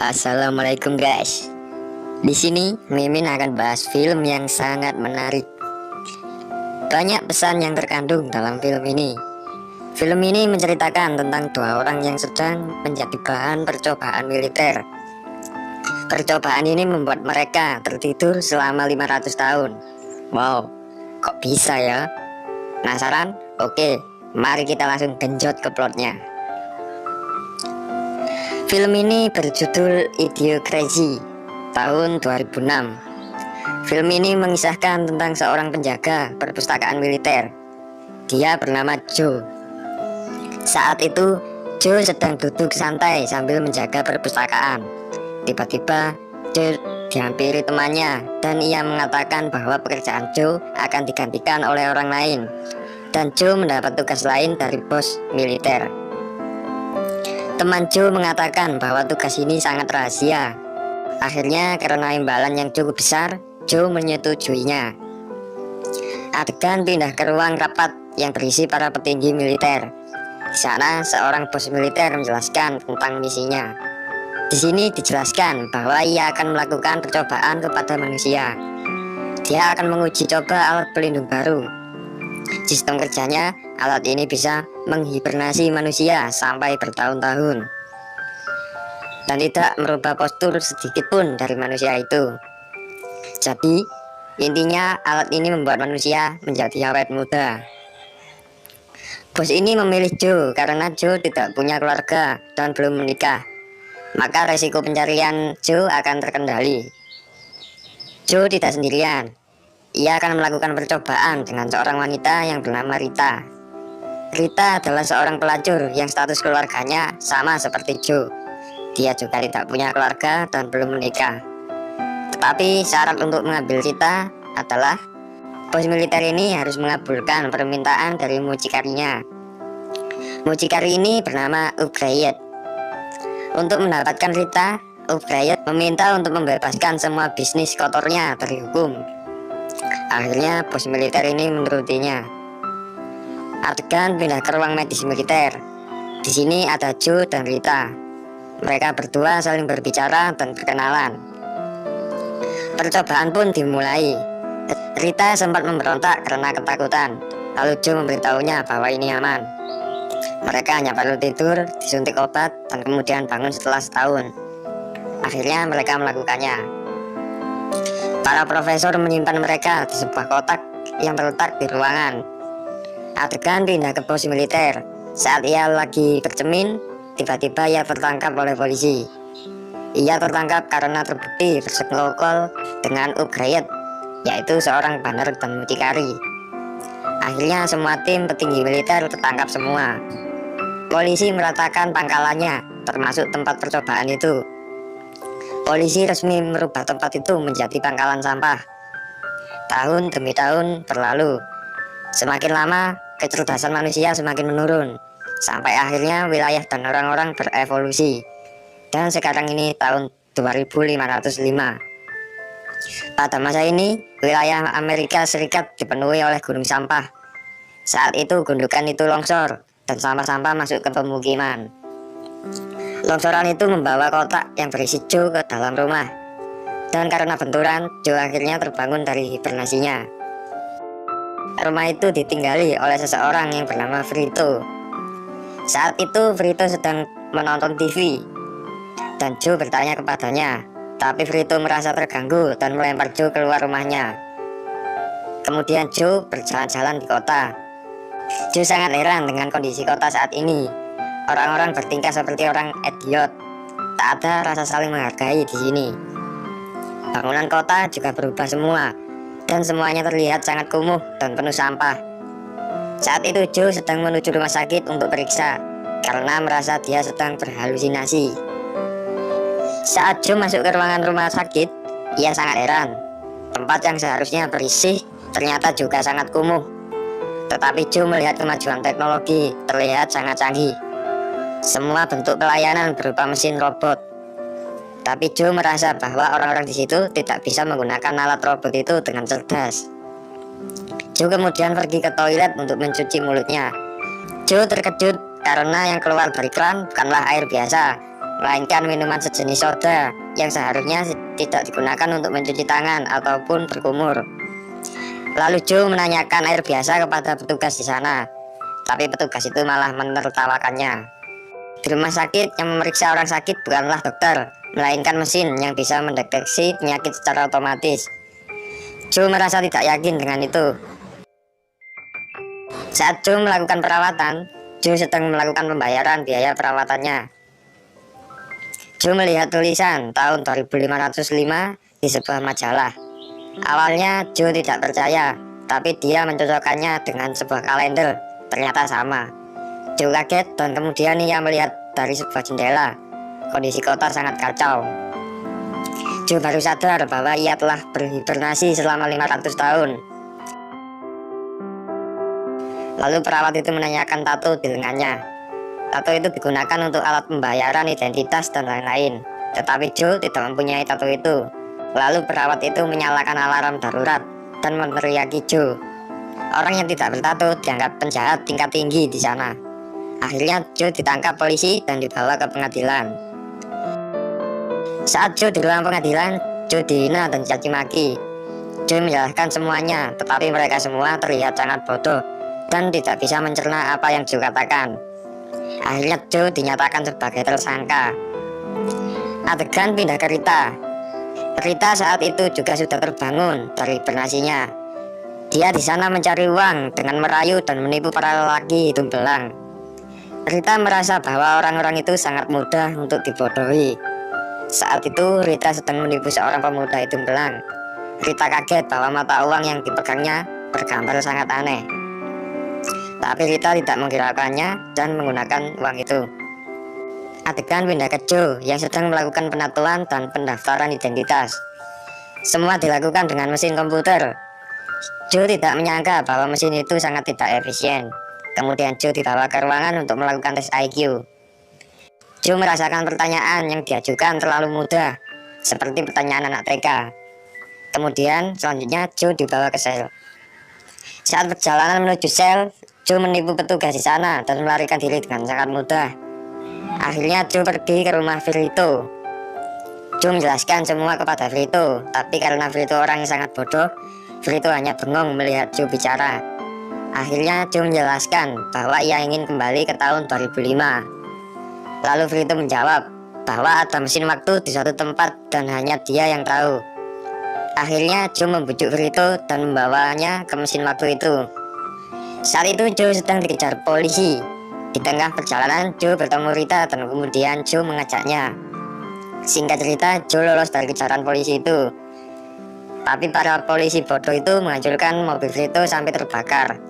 Assalamualaikum guys. Di sini Mimin akan bahas film yang sangat menarik. Banyak pesan yang terkandung dalam film ini. Film ini menceritakan tentang dua orang yang sedang menjadi bahan percobaan militer. Percobaan ini membuat mereka tertidur selama 500 tahun. Wow, kok bisa ya? Penasaran? Oke, mari kita langsung genjot ke plotnya. Film ini berjudul Idiocracy tahun 2006. Film ini mengisahkan tentang seorang penjaga perpustakaan militer. Dia bernama Joe. Saat itu Joe sedang duduk santai sambil menjaga perpustakaan. Tiba-tiba Joe dihampiri temannya dan ia mengatakan bahwa pekerjaan Joe akan digantikan oleh orang lain, dan Joe mendapat tugas lain dari bos militer. Teman Joe mengatakan bahwa tugas ini sangat rahasia. Akhirnya karena imbalan yang cukup besar, Joe menyetujuinya. Adegan pindah ke ruang rapat yang berisi para petinggi militer. Di sana seorang bos militer menjelaskan tentang misinya. Di sini dijelaskan bahwa ia akan melakukan percobaan kepada manusia. Dia akan menguji coba alat pelindung baru. Sistem kerjanya, alat ini bisa menghibernasi manusia sampai bertahun-tahun dan tidak merubah postur sedikit pun dari manusia itu. Jadi, intinya alat ini membuat manusia menjadi awet muda. Bos ini memilih Joe karena Joe tidak punya keluarga dan belum menikah. Maka resiko pencarian Joe akan terkendali. Joe tidak sendirian. Ia akan melakukan percobaan dengan seorang wanita yang bernama Rita. Rita adalah seorang pelacur yang status keluarganya sama seperti Joe. Dia juga tidak punya keluarga dan belum menikah. Tetapi syarat untuk mengambil Rita adalah bos militer ini harus mengabulkan permintaan dari mucikarinya. Mucikari ini bernama O'Brien. Untuk mendapatkan Rita, O'Brien meminta untuk membebaskan semua bisnis kotornya dari hukum. Akhirnya bos militer ini menurutinya. Adegan pindah ke ruang medis militer. Di sini ada Joe dan Rita. Mereka berdua saling berbicara dan berkenalan. Percobaan pun dimulai. Rita sempat memberontak karena ketakutan. Lalu Joe memberitahunya bahwa ini aman. Mereka hanya perlu tidur, disuntik obat, dan kemudian bangun setelah setahun. Akhirnya mereka melakukannya. Para profesor menyimpan mereka di sebuah kotak yang terletak di ruangan. Adegan pindah ke pos militer. Saat ia lagi bercermin, tiba-tiba ia tertangkap oleh polisi. Ia tertangkap karena terbukti bersekongkol dengan O'Brien, yaitu seorang bandar dan mucikari. Akhirnya semua tim petinggi militer tertangkap semua. Polisi meratakan pangkalannya, termasuk tempat percobaan itu. Polisi resmi merubah tempat itu menjadi pangkalan sampah. Tahun demi tahun berlalu. Semakin lama, kecerdasan manusia semakin menurun, sampai akhirnya wilayah dan orang-orang berevolusi. Dan sekarang ini tahun 2505. Pada masa ini, wilayah Amerika Serikat dipenuhi oleh gunung sampah. Saat itu gundukan itu longsor, dan sampah-sampah masuk ke pemukiman. Longsoran itu membawa kotak yang berisi Joe ke dalam rumah. Dan karena benturan, Joe akhirnya terbangun dari hibernasinya. Rumah itu ditinggali oleh seseorang yang bernama Frito. Saat itu Frito sedang menonton TV, dan Joe bertanya kepadanya. Tapi Frito merasa terganggu dan melempar Joe keluar rumahnya. Kemudian Joe berjalan-jalan di kota. Joe sangat heran dengan kondisi kota saat ini. Orang-orang bertingkah seperti orang idiot. Tak ada rasa saling menghargai di sini. Bangunan kota juga berubah semua, dan semuanya terlihat sangat kumuh dan penuh sampah. Saat itu Joe sedang menuju rumah sakit untuk periksa, karena merasa dia sedang berhalusinasi. Saat Joe masuk ke ruangan rumah sakit, ia sangat heran. Tempat yang seharusnya bersih ternyata juga sangat kumuh. Tetapi Joe melihat kemajuan teknologi terlihat sangat canggih. Semua bentuk pelayanan berupa mesin robot. Tapi Joe merasa bahwa orang-orang di situ tidak bisa menggunakan alat robot itu dengan cerdas. Joe kemudian pergi ke toilet untuk mencuci mulutnya. Joe terkejut karena yang keluar dari kran bukanlah air biasa, melainkan minuman sejenis soda yang seharusnya tidak digunakan untuk mencuci tangan ataupun berkumur. Lalu Joe menanyakan air biasa kepada petugas di sana, tapi petugas itu malah menertawakannya. Di rumah sakit, yang memeriksa orang sakit bukanlah dokter, melainkan mesin yang bisa mendeteksi penyakit secara otomatis. Joe merasa tidak yakin dengan itu. Saat Joe melakukan perawatan, Joe sedang melakukan pembayaran biaya perawatannya. Joe melihat tulisan tahun 2505 di sebuah majalah. Awalnya Joe tidak percaya, tapi dia mencocokkannya dengan sebuah kalender. Ternyata sama. Joe kaget dan kemudian ia melihat dari sebuah jendela. Kondisi kota sangat kacau. Joe baru sadar bahwa ia telah berhibernasi selama 500 tahun. Lalu perawat itu menanyakan tato di lengannya. Tato itu digunakan untuk alat pembayaran identitas dan lain-lain. Tetapi Joe tidak mempunyai tato itu. Lalu perawat itu menyalakan alarm darurat dan meneriaki Joe. Orang yang tidak bertato dianggap penjahat tingkat tinggi di sana. Akhirnya Joe ditangkap polisi dan dibawa ke pengadilan. Saat Joe di ruang pengadilan, Joe dihina dan dicaci maki. Joe menjelaskan semuanya, tetapi mereka semua terlihat sangat bodoh dan tidak bisa mencerna apa yang Joe katakan. Akhirnya Joe dinyatakan sebagai tersangka. Adegan pindah ke Rita. Rita saat itu juga sudah terbangun dari hibernasinya. Dia di sana mencari uang dengan merayu dan menipu para lelaki hidung belang. Rita merasa bahwa orang-orang itu sangat mudah untuk dibodohi. Saat itu Rita sedang menipu seorang pemuda hidung belang. Rita kaget bahwa mata uang yang dipegangnya bergambar sangat aneh. Tapi Rita tidak menghiraukannya dan menggunakan uang itu. Adegan pindah ke Joe yang sedang melakukan penatuan dan pendaftaran identitas. Semua dilakukan dengan mesin komputer. Joe tidak menyangka bahwa mesin itu sangat tidak efisien. Kemudian Joe dibawa ke ruangan untuk melakukan tes IQ. Joe merasakan pertanyaan yang diajukan terlalu mudah, seperti pertanyaan anak TK. Kemudian selanjutnya Joe dibawa ke sel. Saat perjalanan menuju sel, Joe menipu petugas di sana dan melarikan diri dengan sangat mudah. Akhirnya Joe pergi ke rumah Vito. Joe menjelaskan semua kepada Vito, tapi karena Vito orang yang sangat bodoh, Vito hanya bengong melihat Joe bicara. Akhirnya Joe menjelaskan bahwa ia ingin kembali ke tahun 2005. Lalu Vito menjawab bahwa ada mesin waktu di suatu tempat dan hanya dia yang tahu. Akhirnya Joe membujuk Vito dan membawanya ke mesin waktu itu. Saat itu Joe sedang dikejar polisi. Di tengah perjalanan Joe bertemu Rita dan kemudian Joe mengajaknya. Singkat cerita, Joe lolos dari kejaran polisi itu. Tapi para polisi bodoh itu menghancurkan mobil Vito sampai terbakar.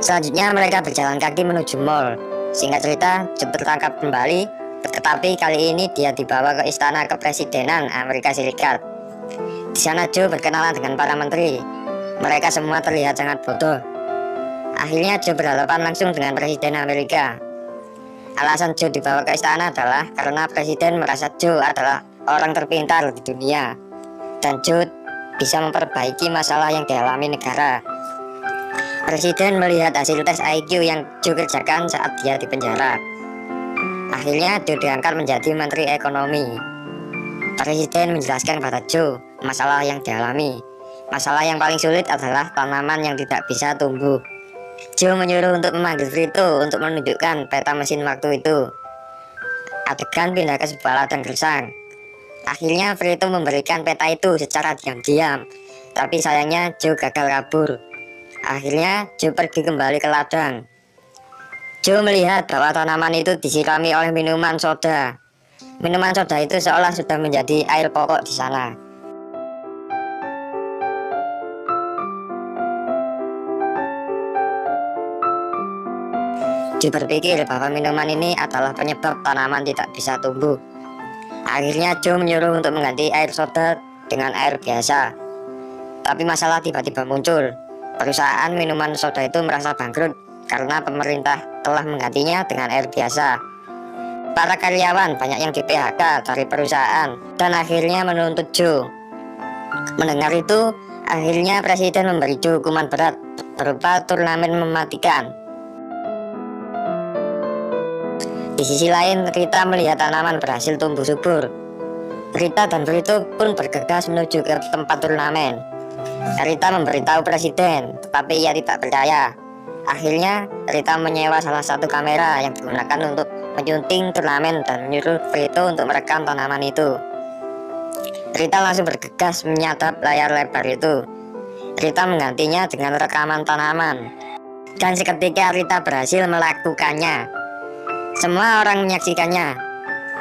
Selanjutnya mereka berjalan kaki menuju mall. Singkat cerita, Joe tertangkap kembali, tetapi kali ini dia dibawa ke istana kepresidenan Amerika Serikat. Di sana Joe berkenalan dengan para menteri. Mereka semua terlihat sangat bodoh. Akhirnya Joe berhadapan langsung dengan Presiden Amerika. Alasan Joe dibawa ke istana adalah karena Presiden merasa Joe adalah orang terpintar di dunia, dan Joe bisa memperbaiki masalah yang dialami negara. Presiden melihat hasil tes IQ yang Joe kerjakan saat dia di penjara. Akhirnya Joe diangkat menjadi Menteri Ekonomi. Presiden menjelaskan kepada Joe masalah yang dialami. Masalah yang paling sulit adalah tanaman yang tidak bisa tumbuh. Joe menyuruh untuk memanggil Vito untuk menunjukkan peta mesin waktu itu. Adegan pindah ke sebuah ladang gersang. Akhirnya Vito memberikan peta itu secara diam-diam, tapi sayangnya Joe gagal kabur. Akhirnya Joe pergi kembali ke ladang. Joe melihat bahwa tanaman itu disirami oleh minuman soda. Minuman soda itu seolah sudah menjadi air pokok di sana. Joe berpikir bahwa minuman ini adalah penyebab tanaman tidak bisa tumbuh. Akhirnya Joe menyuruh untuk mengganti air soda dengan air biasa. Tapi masalah tiba-tiba muncul. Perusahaan minuman soda itu merasa bangkrut karena pemerintah telah menggantinya dengan air biasa. Para karyawan banyak yang di PHK dari perusahaan dan akhirnya menuntut Joe. Mendengar itu, akhirnya presiden memberi Joe hukuman berat berupa turnamen mematikan. Di sisi lain, Rita melihat tanaman berhasil tumbuh subur. Rita dan Vito pun bergegas menuju ke tempat turnamen. Rita memberitahu presiden, tetapi ia tidak percaya. Akhirnya, Rita menyewa salah satu kamera yang digunakan untuk menyunting turnamen dan menyuruh Vito untuk merekam tanaman itu. Rita langsung bergegas menyadap layar lebar itu. Rita menggantinya dengan rekaman tanaman. Dan seketika Rita berhasil melakukannya. Semua orang menyaksikannya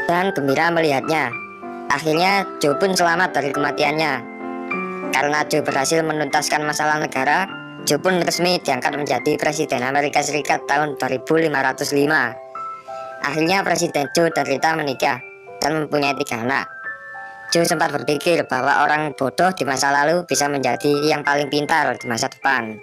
dan gembira melihatnya. Akhirnya Joe pun selamat dari kematiannya. Karena Joe berhasil menuntaskan masalah negara, Joe pun resmi diangkat menjadi Presiden Amerika Serikat tahun 2505. Akhirnya Presiden Joe dan Rita menikah dan mempunyai 3 anak. Joe sempat berpikir bahwa orang bodoh di masa lalu bisa menjadi yang paling pintar di masa depan.